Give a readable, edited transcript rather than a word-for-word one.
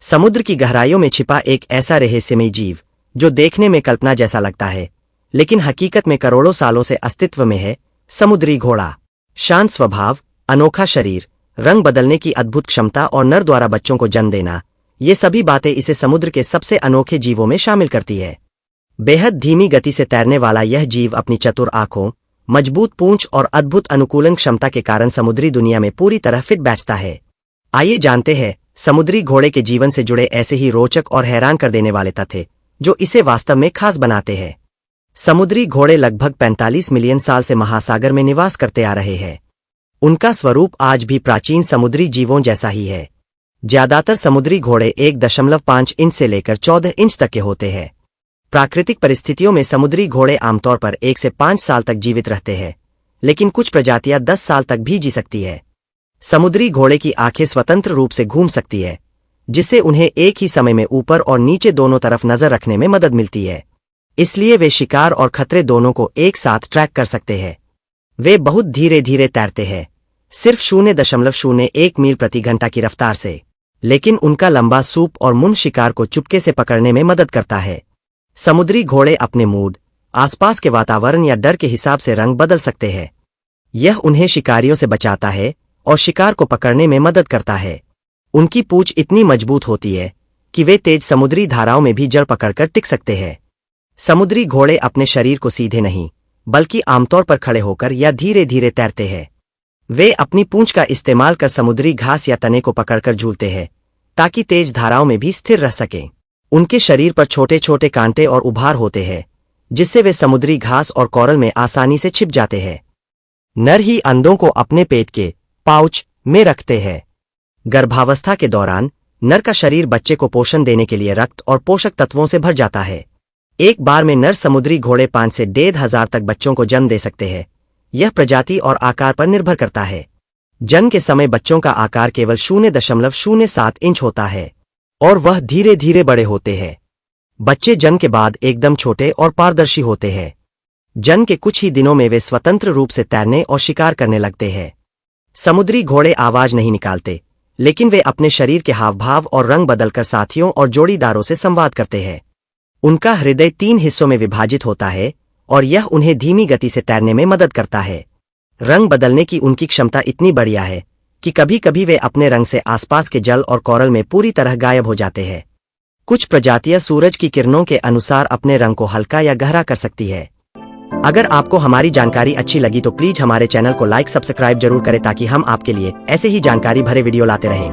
समुद्र की गहराइयों में छिपा एक ऐसा रहस्यमय जीव जो देखने में कल्पना जैसा लगता है, लेकिन हकीकत में करोड़ों सालों से अस्तित्व में है। समुद्री घोड़ा। शांत स्वभाव, अनोखा शरीर, रंग बदलने की अद्भुत क्षमता और नर द्वारा बच्चों को जन्म देना, ये सभी बातें इसे समुद्र के सबसे अनोखे जीवों में शामिल करती है। बेहद धीमी गति से तैरने वाला यह जीव अपनी चतुर आंखों, मजबूत पूंछ और अद्भुत अनुकूलन क्षमता के कारण समुद्री दुनिया में पूरी तरह फिट बैठता है। आइए जानते हैं समुद्री घोड़े के जीवन से जुड़े ऐसे ही रोचक और हैरान कर देने वाले तथ्य जो इसे वास्तव में खास बनाते हैं। समुद्री घोड़े लगभग 45 मिलियन साल से महासागर में निवास करते आ रहे हैं। उनका स्वरूप आज भी प्राचीन समुद्री जीवों जैसा ही है। ज्यादातर समुद्री घोड़े 1.5 इंच से लेकर 14 इंच तक के होते हैं। प्राकृतिक परिस्थितियों में समुद्री घोड़े आमतौर पर 1 से 5 साल तक जीवित रहते हैं, लेकिन कुछ प्रजातियां 10 साल तक भी जी सकती है। समुद्री घोड़े की आंखें स्वतंत्र रूप से घूम सकती है, जिससे उन्हें एक ही समय में ऊपर और नीचे दोनों तरफ नजर रखने में मदद मिलती है। इसलिए वे शिकार और खतरे दोनों को एक साथ ट्रैक कर सकते हैं। वे बहुत धीरे धीरे तैरते हैं, सिर्फ 0.01 मील प्रति घंटा की रफ्तार से, लेकिन उनका लंबा सूप और मुंह शिकार को चुपके से पकड़ने में मदद करता है। समुद्री घोड़े अपने मूड, आसपास के वातावरण या डर के हिसाब से रंग बदल सकते हैं। यह उन्हें शिकारियों से बचाता है और शिकार को पकड़ने में मदद करता है। उनकी पूंछ इतनी मजबूत होती है कि वे तेज समुद्री धाराओं में भी जड़ पकड़कर टिक सकते हैं। समुद्री घोड़े अपने शरीर को सीधे नहीं, बल्कि आमतौर पर खड़े होकर या धीरे धीरे तैरते हैं। वे अपनी पूंछ का इस्तेमाल कर समुद्री घास या तने को पकड़कर झूलते हैं, ताकि तेज धाराओं में भी स्थिर रह सकें। उनके शरीर पर छोटे छोटे कांटे और उभार होते हैं, जिससे वे समुद्री घास और कोरल में आसानी से छिप जाते हैं। नर ही अंडों को अपने पेट के पाउच में रखते हैं। गर्भावस्था के दौरान नर का शरीर बच्चे को पोषण देने के लिए रक्त और पोषक तत्वों से भर जाता है। एक बार में नर समुद्री घोड़े 5 से 1,500 तक बच्चों को जन्म दे सकते हैं। यह प्रजाति और आकार पर निर्भर करता है। जन्म के समय बच्चों का आकार केवल 0.07 इंच होता है और वह धीरे धीरे बड़े होते हैं। बच्चे जन्म के बाद एकदम छोटे और पारदर्शी होते हैं। जन्म के कुछ ही दिनों में वे स्वतंत्र रूप से तैरने और शिकार करने लगते हैं। समुद्री घोड़े आवाज नहीं निकालते, लेकिन वे अपने शरीर के हावभाव और रंग बदलकर साथियों और जोड़ीदारों से संवाद करते हैं। उनका हृदय 3 हिस्सों में विभाजित होता है और यह उन्हें धीमी गति से तैरने में मदद करता है। रंग बदलने की उनकी क्षमता इतनी बढ़िया है कि कभी कभी वे अपने रंग से आसपास के जल और कोरल में पूरी तरह गायब हो जाते हैं। कुछ प्रजातियां सूरज की किरणों के अनुसार अपने रंग को हल्का या गहरा कर सकती है। अगर आपको हमारी जानकारी अच्छी लगी तो प्लीज हमारे चैनल को लाइक सब्सक्राइब जरूर करें, ताकि हम आपके लिए ऐसे ही जानकारी भरे वीडियो लाते रहें।